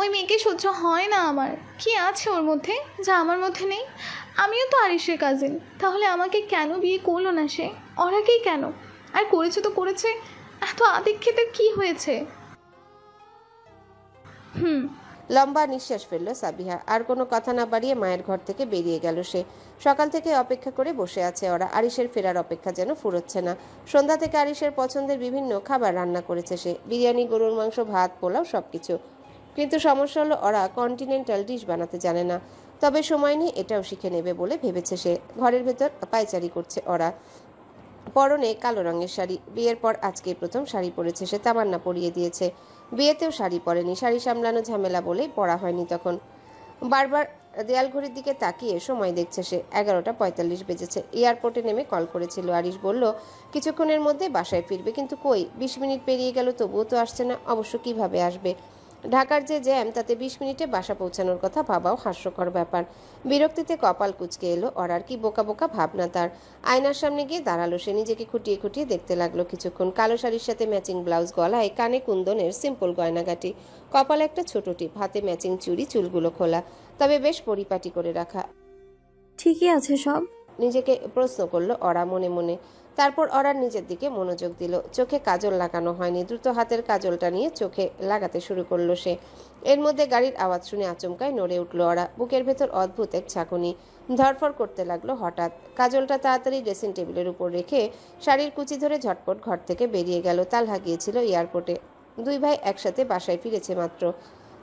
ওই মেয়েকে সহ্য হয় না আমার। কি আছে ওর মধ্যে যা আমার মধ্যে নেই? আমিও তো আরিশের কাজিন, তাহলে আমাকে কেন বিয়ে করলো না সে? ওরাকেই কেন? আর করেছে তো করেছে, এত আদিক্ষেতের কি হয়েছে? লম্বা নিঃশ্বাস ফেলল সাবিহা। আর কোনো কথা না বাড়িয়ে মায়ের ঘর থেকে বেরিয়ে গেল সে। সকাল থেকে অপেক্ষা করে বসে আছে ওরা। আরিশের ফেরার অপেক্ষা যেন ফুরোচ্ছে না। সন্ধ্যা থেকে আরিশের পছন্দের বিভিন্ন খাবার রান্না করেছে সে, বিরিয়ানি, গরুর মাংস, ভাত, পোলাও, সবকিছু। কিন্তু সমস্যা হলো ওরা কন্টিনেন্টাল ডিশ বানাতে জানে না। তবে সময় নিয়ে এটাও শিখে নেবে বলে ভেবেছে সে। ঘরের ভেতর পায়চারি করছে ওরা। পরনে কালো রঙের শাড়ি। বিয়ের পর আজকেই প্রথম শাড়ি পরেছে সে, তামান্না পরিয়ে দিয়েছে। বিয়েতেও শাড়ি পরেনি, শাড়ি সামলানো ঝামেলা বলেই পরা হয়নি তখন। বারবার দেয়াল ঘড়ির দিকে তাকিয়ে সময় দেখছে সে। 11:45 বেজেছে। এয়ারপোর্টে নেমে কল করেছিল আরিশ, বলল কিছুক্ষণের মধ্যে বাসায় ফিরবে, কিন্তু কই 20 মিনিট পেরিয়ে গেল তবুও তো আসছে না। অবশ্য কিভাবে আসবে? ঢাকার যে জ্যাম, তাতে 20 মিনিটে বাসা পৌঁছানোর কথা ভাবাও হাস্যকর ব্যাপার। বিরক্তিতে কপাল কুঁচকে এলো ওরার। কি বোকা বোকা ভাবনা তার। আয়নার সামনে গিয়ে দাঁড়ালো সে, নিজেকে খুঁটিয়ে খুঁটিয়ে দেখতে লাগলো কিছুক্ষণ। কালো শাড়ির সাথে ম্যাচিং ব্লাউজ, গলায় কানে কুন্দনের সিম্পল গয়নাগাটি, কপালে একটা ছোট টিপ, হাতে ম্যাচিং চুড়ি, চুলগুলো খোলা, তবে বেশ পরিপাটি করে রাখা। ঠিকই আছে সব। নিজেকে প্রশ্ন করলো ওরা মনে মনে। তারপর ওরার নিজের দিকে মনোযোগ দিল। চোখে কাজল লাগানো হয়নি। দ্রুত হাতের কাজলটা নিয়ে চোখে লাগাতে শুরু করলো সে। এর মধ্যে গাড়ির আওয়াজ শুনে আচমকায় নড়ে উঠল ওরা। বুকের ভেতর অদ্ভুত এক ঝাঁকুনি। ধরফর করতে লাগলো হঠাৎ। কাজলটা তাড়াতাড়ি ড্রেসিং টেবিলের উপর রেখে শাড়ির কুচি ধরে ঝটপট ঘর থেকে বেরিয়ে গেল। তালহা গিয়েছিল এয়ারপোর্টে। দুই ভাই একসাথে বাসায় ফিরেছে মাত্র।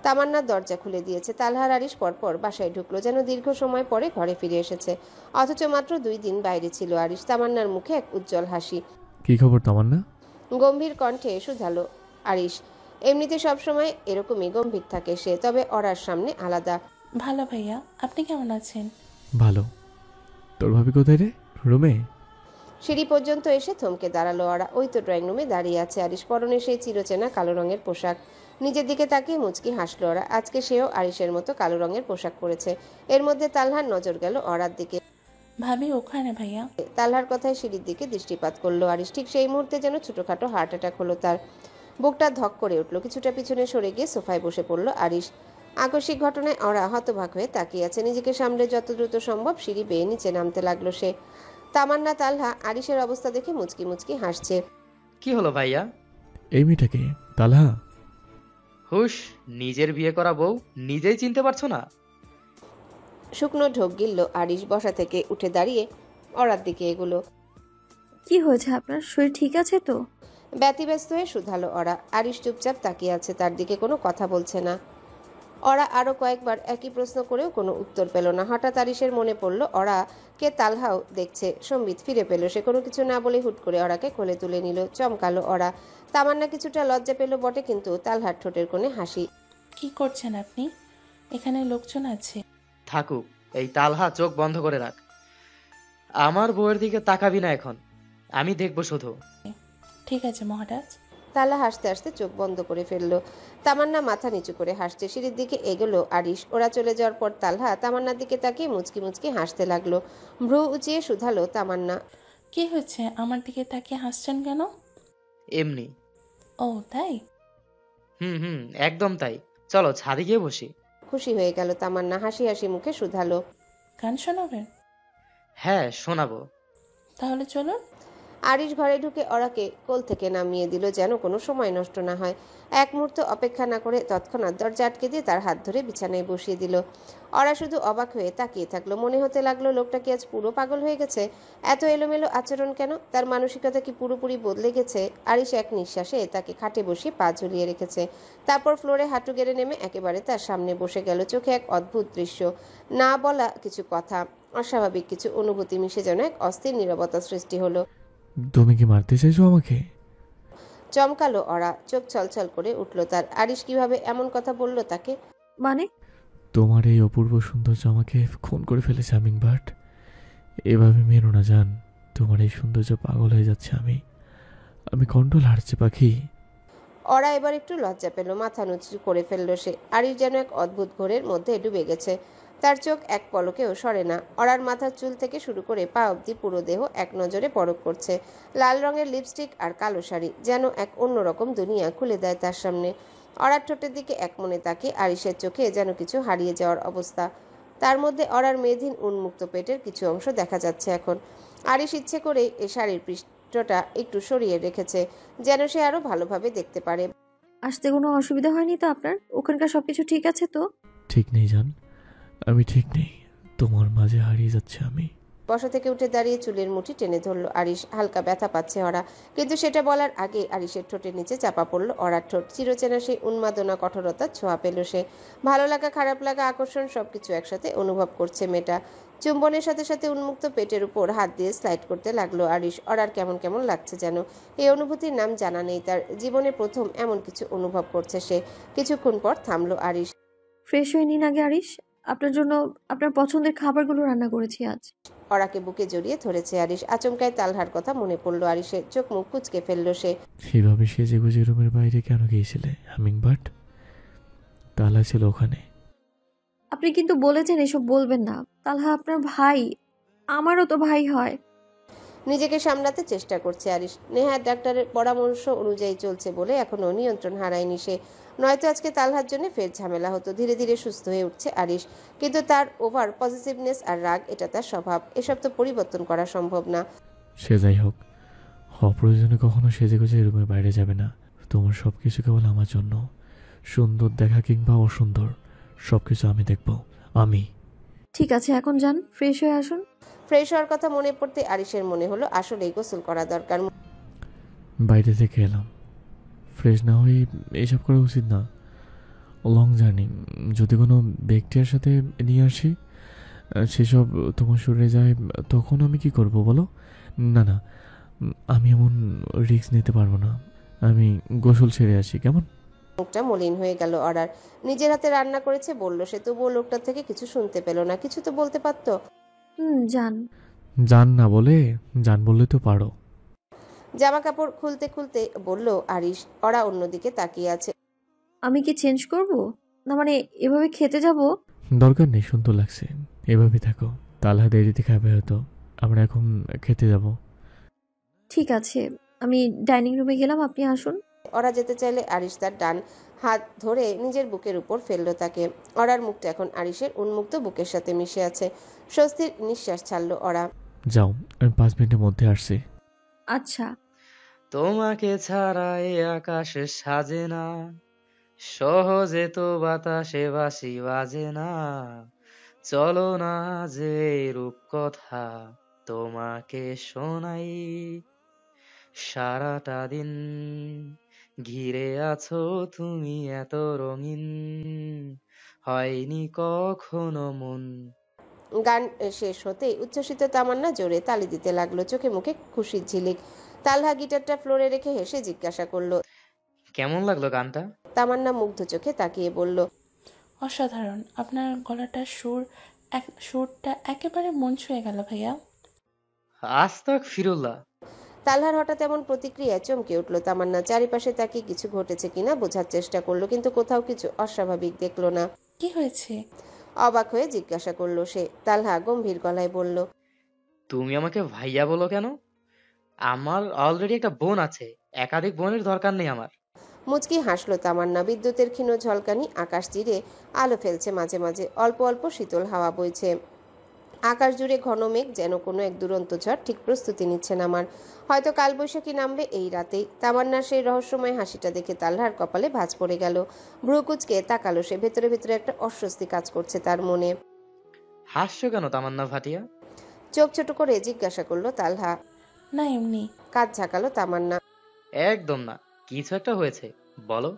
তামান্নার দরজা খুলে দিয়েছে। তালহার আরিশ পরপর বাসায় ঢুকলো, যেন দীর্ঘ সময় পরে ঘরে ফিরে এসেছে। অথচ মাত্র 2 দিন বাইরে ছিল আরিশ। তামান্নার মুখে এক উজ্জ্বল হাসি। কি খবর তামান্না? গম্ভীর কণ্ঠে শুধালো আরিশ। এমনিতে সবসময় এরকমই গম্ভীর থাকে সে, তবে ওরার সামনে আলাদা। ভালো ভাইয়া, আপনি কেমন আছেন? ভালো। তোর ভাবি কোথায় রে? রুমে? সিঁড়ি পর্যন্ত এসে থমকে দাঁড়ালো ওরা। ওই তো ড্রয়িং রুমে দাঁড়িয়ে আছে আরিশ, পরনে সেই চিরচেনা কালো রঙের পোশাক। নিজের দিকে তাকিয়ে মুচকি হাসলো ওরা। আজকে সেও আরিশের মতো কালো রঙের পোশাক পরেছে। এর মধ্যে তালহার নজর গেল ওরার দিকে। ভাবি ওখানে ভাইয়া। তালহার কথায় সিঁড়ির দিকে দৃষ্টিপাত করলো আরিশ। ঠিক সেই মুহূর্তে যেন ছোটখাটো হার্ট অ্যাটাক হলো তার। বুকটা ধক করে উঠল। কিছুটা পিছনে সরে গিয়ে সোফায় বসে পড়ল আরিশ। আকস্মিক ঘটনায় ওরা হতবাক হয়ে তাকিয়ে আছে। নিজেকে সামলে যত দ্রুত সম্ভব সিঁড়ি বেয়ে নিচে নামতে লাগলো সে। তামান্না, তালহা আরিশের অবস্থা দেখে মুচকি মুচকি হাসছে। কি হলো ভাইয়া? এই মেয়েটাকে তালহা? হুশ, নিজের বিয়ে করা বউ নিজেই চিনতে পারছো না? শুকনো ঢোক গিলল আরিশ। বসা থেকে উঠে দাঁড়িয়ে ওরার দিকে এগুলো। কি হয়েছে আপনার? শরীর ঠিক আছে তো? ব্যতিব্যস্ত হয়ে শুধালো ওরা। আরিশ চুপচাপ তাকিয়ে আছে তার দিকে, কোনো কথা বলছে না। ওরা আরো কয়েকবার একই প্রশ্ন করেও কোনো উত্তর পেল না। হঠাৎ আরিশের মনে পড়লো ওরা কে তালহাও দেখছে। সম্বিত ফিরে পেল সে। কোনো কিছু না বলে হুট করে ওরাকে কোলে তুলে নিল। চমকালো ওরা। তামান্না কিছুটা লজ্জা পেল বটে, কিন্তু তালহার ঠোঁটের কোণে হাসি। কি করছেন আপনি? এখানে লোকজন আছে। থাকুক, এই তালহা চোখ বন্ধ করে রাখ। আমার বউয়ের দিকে তাকাবি না এখন, আমি দেখবো শুধু। ঠিক আছে মহারাজ। তালা হাসতে হাসতে চোখ বন্ধ করে ফেললো। তামান্না মাথা নিচু করে হাসছে। সিঁড়ির দিকে এগোলো আরিশ। ওরা চলে যাওয়ার পর তালহা তামান্নার দিকে তাকিয়ে মুচকি মুচকি হাসতে লাগলো। ভ্রু উঁচিয়ে শুধালো তামান্না। কি হয়েছে? আমার দিকে তাকিয়ে হাসছেন কেন? এমনি। ও তাই? হুম, একদম তাই। চলো ছাদে গিয়ে বসি। খুশি হয়ে গেল তামান্না। হাসি হাসি মুখে শুধালো। গান শোনাবেন? হ্যাঁ, শোনাবো। তাহলে চলুন। আরিশ ঘরে ঢুকে ওরাকে কোল থেকে নামিয়ে দিল, যেন কোনো সময় নষ্ট না হয়। এক মুহূর্ত অপেক্ষা না করে তৎক্ষণাৎ দরজা আটকে দিয়ে তার হাত ধরে বিছানায় বসিয়ে দিল। ওরা শুধু অবাক হয়ে তাকিয়ে থাকলো। মনে হতে লাগলো লোকটা কি আজ পুরো পাগল হয়ে গেছে? এত এলোমেলো আচরণ কেন? তার মানসিকতা কি পুরোপুরি বদলে গেছে? আরিশ এক নিঃশ্বাসে তাকে খাটে বসিয়ে পা ঝুলিয়ে রেখেছে। তারপর ফ্লোরে হাঁটু গেড়ে নেমে একেবারে তার সামনে বসে গেল। চোখে এক অদ্ভুত দৃশ্য। না বলা কিছু কথা, অস্বাভাবিক কিছু অনুভূতি মিশে যেন এক অস্থির নীরবতা সৃষ্টি হলো। তুমি কি মারতে চাইছো আমাকে? চমকালো ওরা। চোখ ছলছল করে উঠল তার। আরিশ কিভাবে এমন কথা বলল তাকে? মানে? তোমার এই অপূর্ব সৌন্দর্য আমাকে খুন করে ফেলেছে হামিংবার্ড। এভাবে মেরো না জান। তোমার এই সৌন্দর্য পাগল হয়ে যাচ্ছে আমি কন্ট্রোল হারছি পাখি। ওরা এবার একটু লজ্জা পেল। মাথা নুচু করে ফেললো সে। আরিশ যেন এক অদ্ভুত ঘোরের মধ্যে ডুবে গেছে। তার চোখ এক পলকেও সরে না। ওরার মাথার চুল থেকে শুরু করে পা অবধি পুরো দেহ এক নজরে পরখ করছে। লাল রঙের লিপস্টিক আর কালো শাড়ি যেন এক অন্যরকম দুনিয়া খুলে দেয় তার সামনে। অরার ঠোঁটের দিকে এক মনে তাকিয়ে আরিশের চোখে যেন কিছু হারিয়ে যাওয়ার অবস্থা। তার মধ্যে অরার মেয়েধীন উন্মুক্ত পেটের কিছু অংশ দেখা যাচ্ছে এখন। আরিশ ইচ্ছে করে এ শাড়ির পৃষ্ঠটা একটু সরিয়ে রেখেছে, যেন সে আরো ভালোভাবে দেখতে পারে। আসতে কোনো অসুবিধা হয়নি তো আপনার? ওখানকার সবকিছু ঠিক আছে তো? ঠিক নেই জান, আমি ঠিক নেই। তোমার মাঝে হারিয়ে যাচ্ছে আমি। বসা থেকে উঠে দাঁড়িয়ে চুলের মুঠি টেনে ধরল আরিশ। হালকা ব্যথা পাচ্ছে অরা, কিন্তু সেটা বলার আগে আরিশের ঠোঁটের নিচে চাপা পড়ল অরার ঠোঁট। চিরচেনা সেই উন্মাদনা, কঠোরতার ছোঁয়া পেল সে। ভালো লাগা, খারাপ লাগা, আকর্ষণ সবকিছু একসাথে অনুভব করছে মেয়েটা। চুম্বনের সাথে সাথে উন্মুক্ত পেটের উপর হাত দিয়ে স্লাইড করতে লাগলো আরিশ। অরার কেমন কেমন লাগছে যেন। এই অনুভূতির নাম জানা নেই তার। জীবনে প্রথম এমন কিছু অনুভব করছে সে। কিছুক্ষণ পর থামলো আরিশ। ফ্রেশ হয়ে নিন আগে আরিশ, আপনার জন্য আপনার পছন্দের খাবারগুলো রান্না করেছি আজ। অরাকে বুকে জড়িয়ে ধরেছে আরিশ। আচমকায় তালহার কথা মনে পড়লো আরিশের। চোখ মুখ কুঁচকে ফেললো সে। সেভাবে সেজে গুজে রুমের বাইরে কেন গিয়েছিলে হামিংবার্ড? তালা ছিল ওখানে। আপনি কিন্তু বলেছেন এসব বলবেন না। তালহা আপনার ভাই, আমারও তো ভাই হয়। নিজেকে সামলাতে চেষ্টা করছে আরিশ। নেহাত ডাক্তারের পরামর্শ অনুযায়ী চলছে বলে এখনো নিয়ন্ত্রণ হারায়নি সে। নয়তো আজকে তালহার জন্য ফের ঝামেলা হতো। ধীরে ধীরে সুস্থ হয়ে উঠছে আরিশ, কিন্তু তার ওভার পজিটিভনেস আর রাগ, এটা তার স্বভাব। এসব তো পরিবর্তন করা সম্ভব না। সে যাই হোক, অপ্রয়োজনে কখনো সেজে গুজে রুমের বাইরে যাবে না। তোমার সব কিছু কেবল আমার জন্য। সুন্দর দেখা কিংবা অসুন্দর, সব কিছু আমি দেখব। আমি। ঠিক আছে, এখন যান, ফ্রেশ হয়ে আসুন। ফ্রেশ হওয়ার কথা মনে পড়তে আরিশের মনে হলো আসলেই গোসল করা দরকার। বাইরে থেকে এলাম, ফ্রেশ না হয়ে এসব করা উচিত না। লং জার্নি, যদি কোনো ব্যাকটেরিয়ার সাথে নিয়ে আসি, সেসব তোমার শরীরে যায়, তখন আমি কি করব বলো? না না, আমি এমন রিস্ক নিতে পারবো না। আমি গোসল সেরে আসি, কেমন? মুখটা মলিন হয়ে গেল অরার। নিজের হাতে রান্না করেছে বললো সে, তবুও লোকটার থেকে কিছু শুনতে পেল না। কিছু তো বলতে পারতো। যান। জান না বলে জান বললে তো পারো। জামা কাপড় খুলতে খুলতে বলল আরিশ। অরা অন্যদিকে তাকিয়ে আছে। আমি কি চেঞ্জ করব? না মানে এভাবে খেতে যাব? দরকার নেই, সুন্দর লাগছে, এভাবে থাকো। তালহা দেরিতে খাবে হয়তো, আমরা এখন খেতে যাব। ঠিক আছে, আমি ডাইনিং রুমে গেলাম, আপনি আসুন। অরা যেতে চাইলে আরিশ তার ডান হাত ধরে নিজের বুকের উপর ফেললো তাকে। অরার মুখটা এখন আরিশের উন্মুক্ত বুকের সাথে মিশে আছে। স্বস্তির নিঃশ্বাস ছাড়লো অরা। যাও, আমি 5 মিনিটের মধ্যে আসছি। আচ্ছা। তোমাকে ছাড়া এই আকাশে সাজে না, সহজে তো বাতাসে বাসি বাজে না। চলো না যে রূপকথা তোমাকে শোনাই, সারাটা দিন ঘিরে আছো তুমি এত রঙিন, হয়নি কখনো মন। গান শেষ হতেই উচ্ছ্বসিত তামান্না জোরে তালি দিতে লাগলো, চোখে মুখে খুশির ঝিলিক। তালহা গিটারটা ফ্লোরে রেখে হেসে জিজ্ঞাসা করলো, কেমন লাগলো গানটা? তামান্না মুগ্ধ চোখে তাকিয়ে বলল, অসাধারণ। আপনার গলাটার সুরটা একেবারে মন ছুঁয়ে গেল ভাইয়া। আস্তাক ফিরুল্লাহ। তালহার হঠাৎ এমন প্রতিক্রিয়ায় চমকে উঠল তামান্না। চারিপাশে তাকিয়ে কিছু ঘটেছে কিনা বোঝার চেষ্টা করলো, কিন্তু কোথাও কিছু অস্বাভাবিক দেখলো না। কি হয়েছে? অবাক হয়ে জিজ্ঞাসা করলো সে। তালহা গম্ভীর গলায় বলল, তুমি আমাকে ভাইয়া বলো কেন? আমার অলরেডি একটা বোন আছে, একাধিক বোনের দরকার নেই আমার। মুচকি হাসলো তামান্না। বিদ্যুতের ক্ষীণ ঝলকানি আকাশ চিরে আলো ফেলছে মাঝে মাঝে। অল্প অল্প শীতল হাওয়া বইছে। আকাশ জুড়ে ঘন মেঘ, যেন কোনো এক দুরন্ত ঝড় ঠিক প্রস্তুতি নিচ্ছেন আমার। হয়তো কালবৈশাখী নামবে এই রাতেই। তামান্নার সেই রহস্যময় হাসিটা দেখে তালহার কপালে ভাঁজ পড়ে গেল। ভ্রু কুচকে তাকালো সে। ভেতরে ভেতরে একটা অস্বস্তি কাজ করছে তার মনে। হাসছো কেন তামান্না ভাটিয়া? চোখ ছোট করে জিজ্ঞাসা করলো তালহা। না এমনি। কাঁধ ঝাঁকালো তামান্না। একদম না, কিছু একটা হয়েছে, বলো।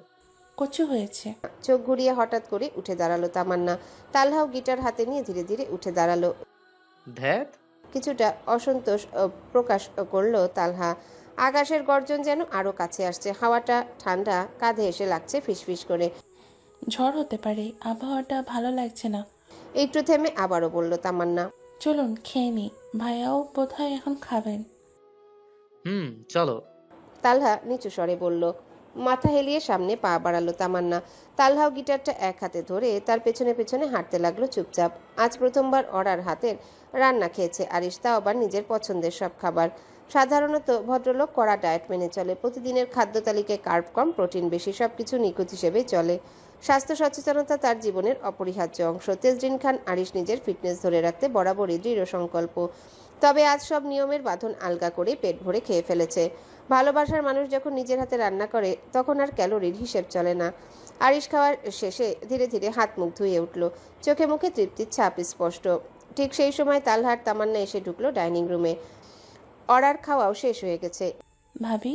কচু হয়েছে। চোখ ঘুরিয়ে হঠাৎ করে উঠে দাঁড়ালো তামান্না। তালহাও গিটার হাতে নিয়ে ধীরে ধীরে উঠে দাঁড়ালো। ধ্যাত, কিছুটা অসন্তোষ প্রকাশ করলো তালহা। আকাশের গর্জন যেন আরো কাছে আসছে। হাওয়াটা ঠান্ডা, কাঁধে এসে লাগছে ফিসফিস করে। ঝড় হতে পারে, আবহাওয়াটা ভালো লাগছে না। একটু থেমে আবারও বলল তামান্না। চলুন খেয়ে নি, ভাইয়াও বোধহয় এখন খাবেন। চলো। তালহা নিচু স্বরে বলল। মাথা হেলিয়ে সামনে পা বাড়ালো তামান্না। তালহাও গিটারটা এক হাতে ধরে তার পেছনে পেছনে হাঁটতে লাগলো চুপচাপ। আজ প্রথমবার অরার হাতের রান্না খেয়েছে আরিশ, তাও আবার নিজের পছন্দের সব খাবার। সাধারণত ভদ্রলোক কড়া ডায়েট মেনে চলে, প্রতিদিনের খাদ্য তালিকায় কার্ব কম, প্রোটিন বেশি, সবকিছু নিখুঁত হিসেবেই চলে। স্বাস্থ্য সচেতনতা তার জীবনের অপরিহার্য অংশ। তেজরিন খান আরিশ নিজের ফিটনেস ধরে রাখতে বরাবরই দৃঢ় সংকল্প। তবে আজ সব নিয়মের বাঁধন আলগা করে পেট ভরে খেয়ে ফেলেছে। ভালোবাসার মানুষ যখন নিজের হাতে রান্না করে তখন আর ক্যালোরির হিসেব চলে না। আরিশ খাওয়ার শেষে ধীরে ধীরে হাত মুখ ধুয়ে উঠল, চোখে মুখে তৃপ্তির ছাপ স্পষ্ট। ঠিক সেই সময় তালহার তামান্না এসে ঢুকলো ডাইনিং রুমে। অর্ডার খাওয়াও শেষ হয়ে গেছে। ভাবি,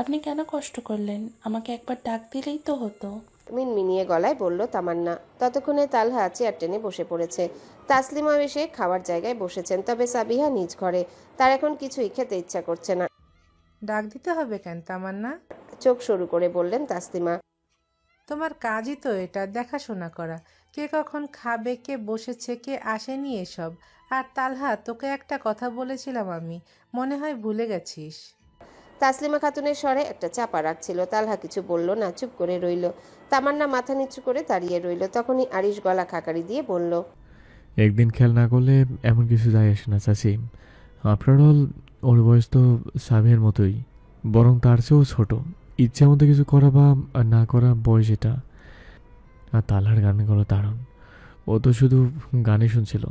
আপনি কেন কষ্ট করলেন? আমাকে একবার ডাক দিলেই তো হতো। মিনমিনিয়ে গলায় বলল তামান্না। ততক্ষণে তালহা চেয়ার টেনে বসে পড়েছে। তাসলিমা এসে খাওয়ার জায়গায় বসেছেন, তবে সাবিহা নিজ ঘরে। তার এখন কিছুই খেতে ইচ্ছা করছে না। ডাক দিতে হবে কেন তামান্না? চোখ সরু করে বললেন তাসলিমা। তোমার কাজই তো এটা, দেখাশোনা করা, কে কখন খাবে, কে বসেছে, কে আসেনি, এসব। আর তালহা, তোকে একটা কথা বলেছিলাম আমি, মনে হয় ভুলে গেছিস। তাসলিমা খাতুনের স্বরে একটা চাপা রাখছিল। তালহা কিছু বলল না, চুপ করে রইল। তামান্না মাথা নিচু করে দাঁড়িয়ে রইল। তখনই আরিশ গলা খাকারি দিয়ে বলল, একদিন খেয়াল না করলে এমন কিছু যায় আসে না চাচি। আফটার অল ওর বয়স তো সাবিহার মতোই, বরং তার চেয়েও ছোট। ইচ্ছা মতো কিছু করা বা না করা বয়স এটা। আর তালহার গানগুলো দারুণ, ও তো শুধু গানই শুনছিল।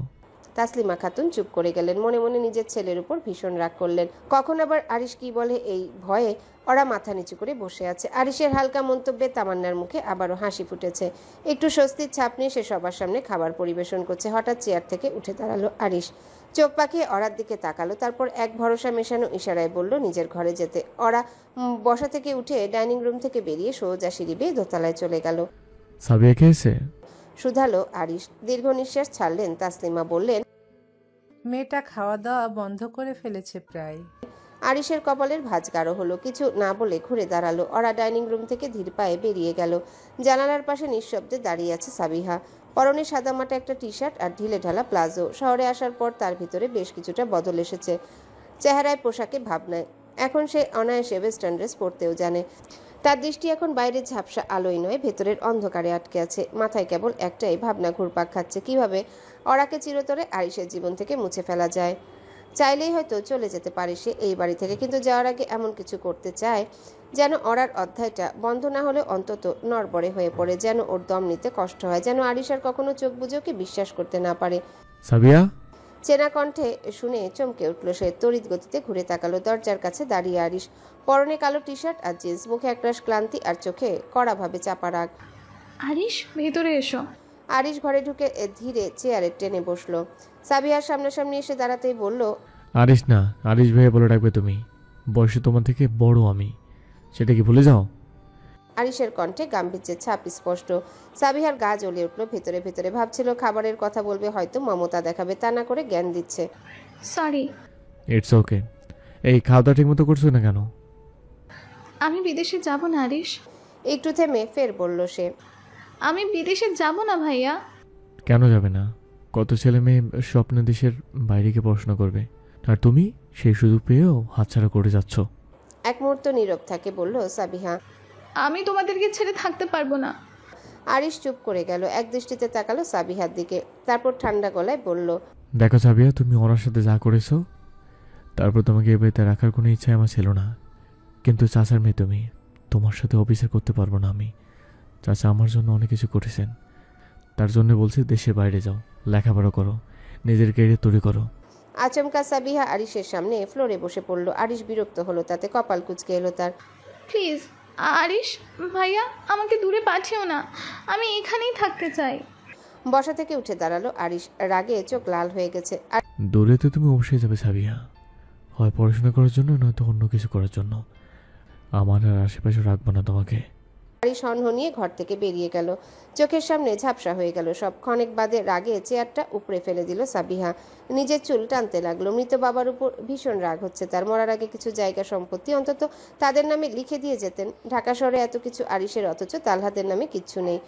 তাসলিমা খাতুন চুপ করে গেলেন। মনে মনে নিজের ছেলের উপর ভীষণ রাগ করলেন। কখন আবার আরিশ কি বলে এই ভয়ে ওরা মাথা নিচু করে বসে আছে। আরিশের হালকা মন্তব্যে তামান্নার মুখে আবারও হাসি ফুটেছে। একটু স্বস্তির ছাপ নিয়ে সে সবার সামনে খাবার পরিবেশন করছে। হঠাৎ চেয়ার থেকে উঠে দাঁড়ালো আরিশ, চোখ পাকিয়ে ওরার দিকে তাকালো, তারপর এক ভরসা মেশানো ইশারায় বলল নিজের ঘরে যেতে। ওরা বসা থেকে উঠে ডাইনিং রুম থেকে বেরিয়ে সোজা সিঁড়ি বেয়ে দোতলায় চলে গেল। সাবিয়া খেয়েছে? শুধালো আরিশ। দীর্ঘ নিঃশ্বাস ছাড়লেন। তাসলিমা বললেন, মেয়েটা খাওয়া দাওয়া বন্ধ করে ফেলেছে প্রায়। আরিশের কপালের ভাঁজ গাঢ় হলো। কিছু না বলে ঘুরে দাঁড়ালো। ওরা ডাইনিং রুম থেকে ধীর পায়ে বেরিয়ে গেল। জানালার পাশে নিঃশব্দে দাঁড়িয়ে আছে সাবিহা। পরনে সাদামাটা একটা টি শার্ট আর ঢিলে ঢালা প্লাজো। শহরে আসার পর তার ভিতরে বেশ কিছুটা বদল এসেছে, চেহারায়, পোশাকে, ভাবনায়। এখন সে অনায়াসে ওয়েস্টার্ন ড্রেস পরতেও জানে। তার দৃষ্টি এখন বাইরের ঝাপসা আলোয় নয়, ভেতরের অন্ধকারে আটকে আছে। মাথায় কেবল একটাই ভাবনা ঘুরপাক খাচ্ছে, কিভাবে ওরাকে চিরতরে আরিশের জীবন থেকে মুছে ফেলা যায়। চাইলেই হয়তো চলে যেতে পারে সে এই বাড়ি থেকে, কিন্তু যাওয়ার আগে এমন কিছু করতে চায় যেন ওরার অধ্যায়টা বন্ধ না হলে অন্তত নড়বড়ে হয়ে পড়ে, যেন ওর দম নিতে কষ্ট হয়, যেন আরিশ আর কখনো চোখ বুঝে ওকে বিশ্বাস করতে না পারে। সাবিয়া! চেনা কণ্ঠে শুনে চমকে উঠল সে। তড়িৎ গতিতে ঘুরে তাকালো। দরজার কাছে দাঁড়িয়ে আরিশ, পরনে কালো টি শার্ট আর জিন্স, মুখে একরাশ ক্লান্তি আর চোখে কড়াভাবে চাপা রাগ। আরিশ, ভেতরে এসো। আরিশ ঘরে ঢুকে ধীরে চেয়ারে টেনে বসলো। সাবিহার সামনাসামনি এসে দাঁড়াতেই বলল, আরিশ না, আরিশ ভাইয়া বলে ডাকবে তুমি। বয়সে তোমার থেকে বড় আমি, সেটা কি ভুলে যাও? আরিশের কণ্ঠে গাম্ভীর্যের ছাপ স্পষ্ট। সাবিহার গা জ্বলে উঠল ভেতরে ভেতরে। ভাবছিল খাবারের কথা বলবে, হয়তো মমতা দেখাবে, তা না করে জ্ঞান দিচ্ছে। সরি। It's okay. এই খাওয়া দাওয়া ঠিক মতো করছো না কেন? আমি বিদেশে যাব না আরিশ। একটু থেমে ফের বলল সে, আমি বিদেশে যাব না ভাইয়া। কেন যাবে না? কত ছেলে মেয়ে স্বপ্ন দেশের বাইরে গিয়ে পড়াশোনা করবে, আর তুমি সেই সুযোগ পেয়েও হাতছাড়া করে যাচ্ছ। এক মুহূর্ত নীরব থাকে বলল সাবিহা, আমি তোমাদেরকে ছেড়ে থাকতে পারবো না। আরিশ চুপ করে গেল, এক দৃষ্টিতে তাকালো সাবিহার দিকে, তারপর ঠান্ডা গলায় বলল, দেখো সাবিয়া, তুমি ওনার সাথে যা করেছো, তারপর তোমাকে এ বাড়িতে রাখার কোনো ইচ্ছা আমার ছিল না। কিন্তু চাচার মেয়ে তুমি, তোমার সাথে অফিসার করতে পারবো না আমি। চাচা আমার জন্য অনেক কিছু করেছেন, তার জন্য বলছি দেশের বাইরে যাও, লেখাপড়া করো, নিজের ক্যারিয়ার তৈরি করো। আচমকা সাবিহা আরিশের সামনে ফ্লোরে বসে পড়ল। আরিশ বিরক্ত হলো তাতে, কপাল কুঁচকে এলো তার। প্লিজ আরিশ ভাইয়া, আমাকে দূরে পাঠিও না, আমি এখানেই থাকতে চাই। বসা থেকে উঠে দাঁড়ালো আরিশ, রাগে চোখ লাল হয়ে গেছে। দূরে তো তুমি অবশ্যই যাবে সাবিয়া, হয় পড়াশোনা করার জন্য, নয়তো অন্য কিছু করার জন্য। আমার আর আশেপাশে রাখবো না তোমাকে। আরিশ হনহনিয়ে ঘর থেকে বেরিয়ে গেল। চোখের সামনে ঝাপসা হয়ে গেল সব। ক্ষণেক বাদে রাগে চেয়ারটা উপড়ে ফেলে দিল সাবিহা। নিজের চুল টানতে লাগলো। মৃত বাবার উপর ভীষণ রাগ হচ্ছে তার। মরার আগে কিছু জায়গা সম্পত্তি অন্তত তাদের নামে লিখে দিয়ে যেতেন। ঢাকা শহরে এত কিছু আরিশের, অথচ তালহাদের নামে কিচ্ছু নেই।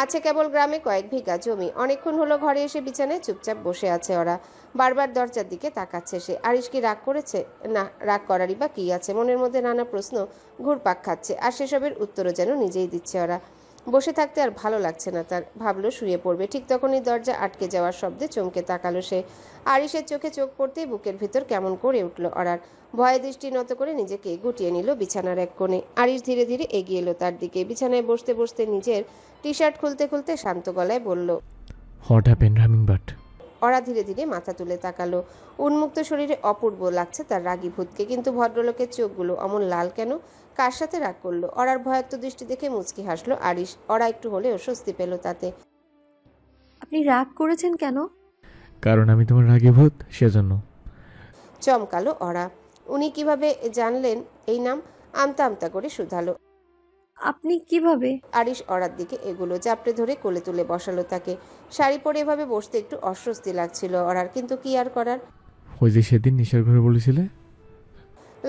আছে কেবল গ্রামে কয়েক বিঘা জমি। অনেকক্ষণ হলো ঘরে এসে বিছানায় চুপচাপ বসে আছে ওরা। বারবার দরজার দিকে তাকাচ্ছে সে। আরিশ কি রাগ করেছে? না, রাগ করারই বা কি আছে? মনের মধ্যে নানা প্রশ্ন ঘুরপাক খাচ্ছে, আর সেসবের উত্তরও যেন নিজেই দিচ্ছে ওরা। বসে থাকতে আর ভালো লাগছে না তার, ভাবলো শুয়ে পড়বে। ঠিক তখনই দরজা আটকে যাওয়ার শব্দে চমকে তাকালো সে। আরিশের চোখে চোখ পড়তেই বুকের ভিতর কেমন করে উঠল অরার। ভয়ে দৃষ্টি নত করে নিজেকে গুটিয়ে নিল বিছানার এক কোণে। আরিশ ধীরে ধীরে এগিয়ে এলো তার দিকে। বিছানায় বসতে বসতে নিজের টি শার্ট খুলতে খুলতে শান্ত গলায় বলল, হোয়াট হ্যাপেন্ড হামিংবার্ড? অরা ধীরে ধীরে মাথা তুলে তাকালো। উন্মুক্ত শরীরে অপূর্ব লাগছে তার রাগী ভূতকে, কিন্তু ভদ্রলোকের চোখগুলো অমন লাল কেন? কার সাথে রাগ করলো? অরার ভয়াক্ত দৃষ্টি দেখে মুচকি হাসলো আরিশ। অরা একটু হলেও স্বস্তি পেল তাতে। আপনি রাগ করেছেন কেন? কারণ আমি তোমার রাগী ভূত, সেজন্য। চমকালো অরা। উনি কিভাবে জানলেন এই নাম? আমতা আমতা করে শুধালো। আপনি কিভাবে? আরিশ অরার দিকে এগুলো জাপটে ধরে কোলে তুলে বসালো তাকে। শাড়ি পরে এভাবে বসতে একটু অস্বস্তি লাগছিল অরার, কিন্তু কি আর করার। ওই যে সেদিন নিশার ঘরে বলেছিলে।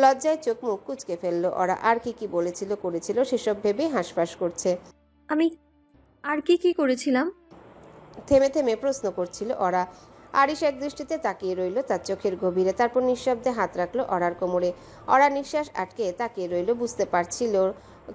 লজ্জায় চোখ মুখ কুচকে ফেললো অরা। আর কি বলেছিল করেছিল সেসব ভেবে হাঁসফাঁস করছে। আমি আর কি করেছিলাম? থেমে থেমে প্রশ্ন করছিল অরা। আরিশ এক দৃষ্টিতে তাকিয়ে রইল তার চোখের গভীরে, তারপর নিঃশব্দে হাত রাখলো অরার কোমরে। অরা নিঃশ্বাস আটকে তাকিয়ে রইল, বুঝতে পারছিল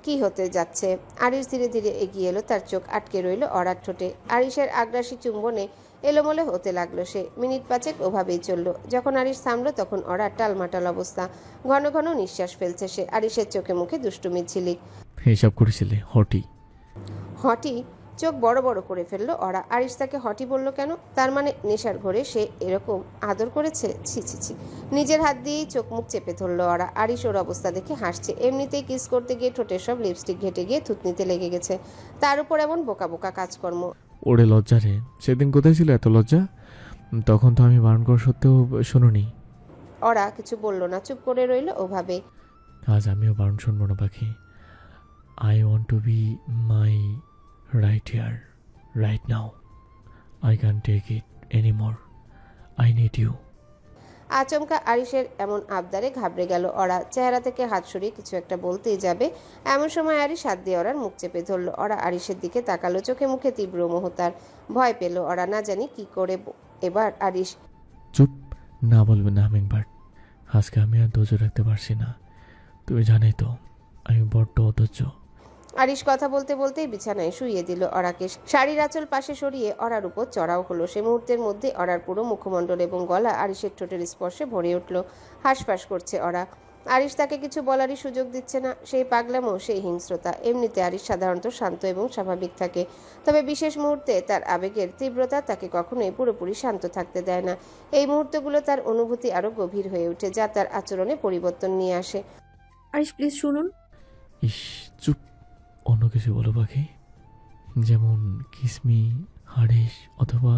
কি হতে যাচ্ছে। আরিশ ধীরে ধীরে এগিয়ে এলো, তার চোখ আটকে রইল অরার ঠোঁটে। আরিশের আগ্রাসী চুম্বনে এলোমেলো হতে লাগলো সে। মিনিট পাঁচেক ওভাবেই চলল। যখন আরিশ থামলো তখন অরার টালমাটাল অবস্থা। ঘন ঘন নিঃশ্বাস ফেলছে সে। আরিশের চোখে মুখে দুষ্টুমির ঝিলিক। এসব করেছিলে হটি? হটি? চোখ বড় বড় করে ফেললো অরা। আরিশ তাকে হটি বলল কেন? তার মানে নেশার ঘরে সে এরকম আদর করেছে? ছি ছি ছি। নিজের হাত দিয়েই চোখ মুখ চেপে ধরলো অরা। আরিশ ওর অবস্থা দেখে হাসছে। এমনিতেই কিস করতে গিয়ে ঠোঁটের সব লিপস্টিক ঘেটে গিয়ে থুতনিতে লেগে গেছে, তার উপর এমন বোকা বোকা কাজকর্ম। ওরে লজ্জা রে, সেদিন কোথায় ছিল এত লজ্জা? তখন তো আমি বারণ করা সত্ত্বেও শুনুনি। অরা কিছু বলল না, চুপ করে রইল ওভাবে। আজ আমিও বারণ শুনবো না পাখি। I want to be my right here right now. I can take it anymore. I need you. আচমকা আরিশের এমন আবদারে ঘাবড়ে গেল অরা। চেহারা থেকে হাত সরিয়ে কিছু একটা বলতেই যাবে, এমন সময় আরিশ হাত দিয়ে অরার মুখ চেপে ধরল। অরা আরিশের দিকে তাকালো, চোখে মুখে তীব্র মোহতার। ভয় পেল অরা, না জানি কি করে এবার। আরিশ চুপ, না বলবে না হামিংবার্ড। আজকে আমি আর ধৈর্য রাখতে পারছি না। তুমি জানোই তো আমি বড্ড অধৈর্য। আরিশ কথা বলতে বলতেই বিছানায় শুইয়ে দিল অরাকে। শাড়ির আঁচল পাশে সরিয়ে অরার উপর চড়াও হলো সে। মুহূর্তের মধ্যে অরার পুরো মুখমণ্ডল এবং গলা আরিশের ঠোঁটের স্পর্শে ভরে উঠল। হাঁসফাঁস করছে অরা। আরিশ তাকে কিছু বলারই সুযোগ দিচ্ছে না। সেই পাগলামো, সেই হিংস্রতা। এমনিতে আরিশ সাধারণত শান্ত এবং স্বাভাবিক থাকে, তবে বিশেষ মুহূর্তে তার আবেগের তীব্রতা তাকে কখনোই পুরোপুরি শান্ত থাকতে দেয় না। এই মুহূর্তগুলো তার অনুভূতি আরো গভীর হয়ে ওঠে, যা তার আচরণে পরিবর্তন নিয়ে আসে। আরিশ প্লিজ শুনুন। ইস চুপ, অন্য কিছু বলো পাখি, যেমন কিসমি, হারিস, অথবা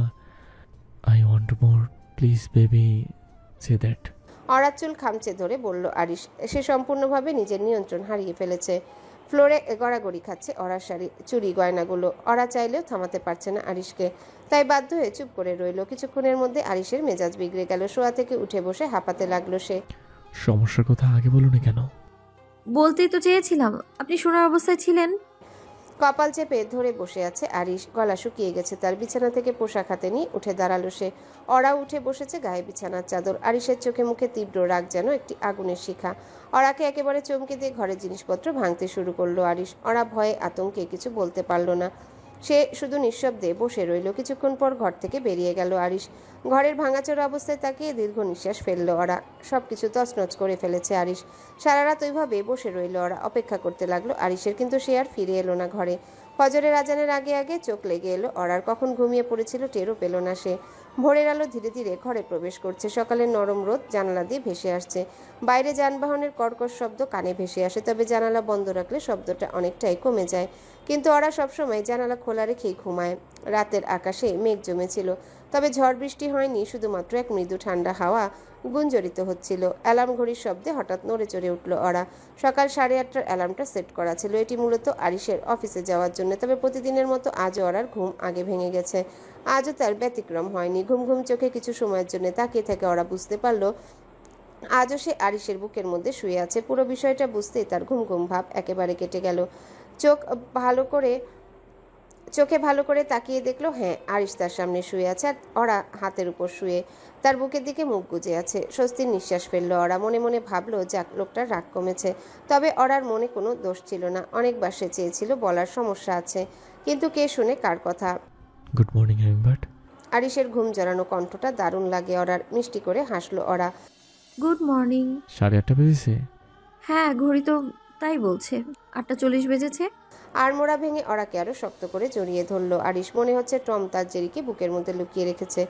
I want more, please baby, say that. অরার চুল খামচে ধরে বলল আরিশ। সে সম্পূর্ণভাবে নিজের নিয়ন্ত্রণ হারিয়ে ফেলেছে। ফ্লোরে গড়াগড়ি খাচ্ছে অরার শাড়ি, চুড়ি, গয়নাগুলো। অরা চাইলেও থামাতে পারছে না আরিশকে, তাই বাধ্য হয়ে চুপ করে রইল। কিছুক্ষণের মধ্যে আরিশের মেজাজ বিগড়ে গেল। শোয়া থেকে উঠে বসে হাঁপাতে লাগলো সে। সমস্যার কথা আগে বলুনি কেন? বলতেই তো চেয়েছিলাম, আপনি শোনার অবস্থায় ছিলেন। কপাল চেপে ধরে বসে আছে আরিশ। গলা শুকিয়ে গেছে তার। বিছানা থেকে পোশাক হাতে নিয়ে উঠে দাঁড়ালো সে। অরা উঠে বসেছে, গায়ে বিছানার চাদর। আরিশের চোখে মুখে তীব্র রাগ, যেন একটি আগুনের শিখা। অরাকে একেবারে চমকে দিয়ে ঘরের জিনিসপত্র ভাঙতে শুরু করলো আরিশ। অরা ভয়ে আতঙ্কে কিছু বলতে পারল না। সে শুধু নিঃশব্দে বসে রইল। কিছুক্ষণ পর ঘর থেকে বেরিয়ে গেল আরিশ। ঘরের ভাঙাচোরা অবস্থায় তাকিয়ে দীর্ঘ নিঃশ্বাস ফেললো অরা। সবকিছু তছনছ করে ফেলেছে আরিশ। সারা রাত ওইভাবে বসে রইল অরা। অপেক্ষা করতে লাগলো আরিশের, কিন্তু সে আর ফিরে এলো না ঘরে। ফজরের আজানের আগে আগে চোখ লেগে এলো অরার। কখন ঘুমিয়ে পড়েছিল টেরও পেল না সে। ভোরের আলো ধীরে ধীরে ঘরে প্রবেশ করছে। সকালের নরম রোদ জানালা দিয়ে ভেসে আসছে। বাইরে যানবাহনের কর্কশ শব্দ কানে ভেসে আসে, তবে জানালা বন্ধ রাখলে শব্দটা অনেকটাই কমে যায়। কিন্তু ওরা সবসময় জানালা খোলা রেখেই ঘুমায়। রাতের আকাশে মেঘ জমেছিল, তবে ঝড় বৃষ্টি হয়নি। শুধুমাত্র এক মৃদু ঠান্ডা হাওয়া গুঞ্জরিত হচ্ছিল। অ্যালার্ম ঘড়ির শব্দে হঠাৎ নড়ে চড়ে উঠল ওরা। সকাল 8:30টার অ্যালার্মটা সেট করা ছিল। এটি মূলত আরিশের অফিসে যাওয়ার জন্য, তবে প্রতিদিনের মতো আজও ওরার ঘুম আগে ভেঙে গেছে। আজও তার ব্যতিক্রম হয়নি। ঘুম ঘুম চোখে কিছু সময়ের জন্য তাকিয়ে থেকে ওরা বুঝতে পারল আজও সে আরিশের বুকের মধ্যে শুয়ে আছে। পুরো বিষয়টা বুঝতেই তার ঘুম ঘুম ভাব একেবারে কেটে গেল। চোখ ভালো করে চোখে ভালো করে তাকিয়ে দেখলো হ্যাঁ আরিশ তার সামনে শুয়ে আছে আর ওরা হাতের উপর শুয়ে তার বুকের দিকে মুখ গুজে আছে। স্বস্তির নিঃশ্বাস ফেললো ওরা, মনে মনে ভাবলো যাক লোকটার রাগ কমেছে। তবে ওরার মনে কোনো দোষ ছিল না, অনেকবার সে চেয়েছিল বলার সমস্যা আছে, কিন্তু কে শুনে কার কথা। Good morning hummingbird. আরিশের ঘুম জড়ানো কণ্ঠটা দারুণ লাগে ওরার, মিষ্টি করে হাসলো ওরা। Good morning. 8:30 বেজেছে? হ্যাঁ, ঘড়ি তো তাই বলছে, 8:40 বেজেছে। আড়মোড়া ভেঙে ওরাকে আরো শক্ত করে জড়িয়ে ধরলো আরিশ। মনে হচ্ছে টম তার জেরিকে বুকের মধ্যে লুকিয়ে রেখেছে।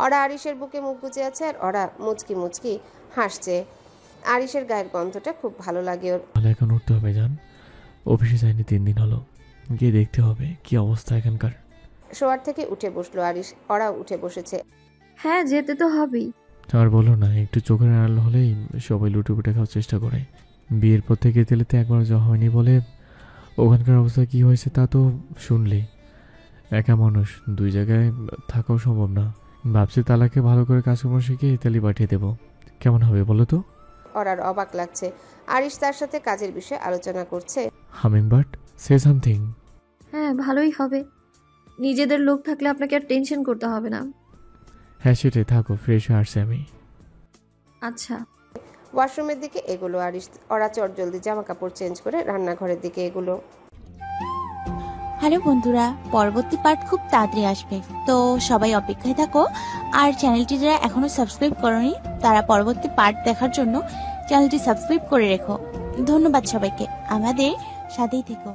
ওরা আরিশের বুকে মুখ গুজে আছে আর ওরা মুচকি মুচকি হাসছে। আরিশের গায়ের গন্ধটা খুব ভালো লাগে ওর। তাহলে এখন উঠতে হবে জান, অফিসে যাইনি 3 দিন হলো, গিয়ে দেখতে হবে কি অবস্থা এখানকার। শোয়ার থেকে উঠে বসলো আরিশ, ওরা উঠে বসেছে। হ্যাঁ, যেতে তো হবেই। আর বলো না, একটু চোখের আড়াল হলেই সবাই লুটেপুটে খাওয়ার চেষ্টা করে। বিয়ের পর থেকে তেলেতে একবার যাওয়া হয়নি বলে ওখানকার অবস্থা কি হয়েছে তা তো শুনলি। একা মানুষ 2 জায়গায় থাকাও সম্ভব না। ভাবছি তালাকে ভালো করে কাজকর্ম শিখে ইতালি পাঠিয়ে দেবো, কেমন হবে বলো তো? ওরার অবাক লাগছে, আরিশ তার সাথে কাজের বিষয়ে আলোচনা করছে। Hummingbird say something. হ্যাঁ, ভালোই হবে। নিজেদের লোক থাকলে আপনাকে আর টেনশন করতে হবে না। হ্যাঁ সেটাই, থাকো, ফ্রেশ হয়ে আসছি আমি। আচ্ছা। ওয়াশরুমের দিকে এগুলো আরিশ, ওরা চটজলদি জামা কাপড় চেঞ্জ করে রান্নাঘরের দিকে এগুলো। হ্যালো বন্ধুরা, পরবর্তী পার্ট খুব তাড়াতাড়ি আসবে, তো সবাই অপেক্ষায় থাকো। আর চ্যানেলটি যারা এখনো সাবস্ক্রাইব করোনি তারা পরবর্তী পার্ট দেখার জন্য চ্যানেলটি সাবস্ক্রাইব করে রেখো। ধন্যবাদ সবাইকে, আমাদের সাথেই থেকো।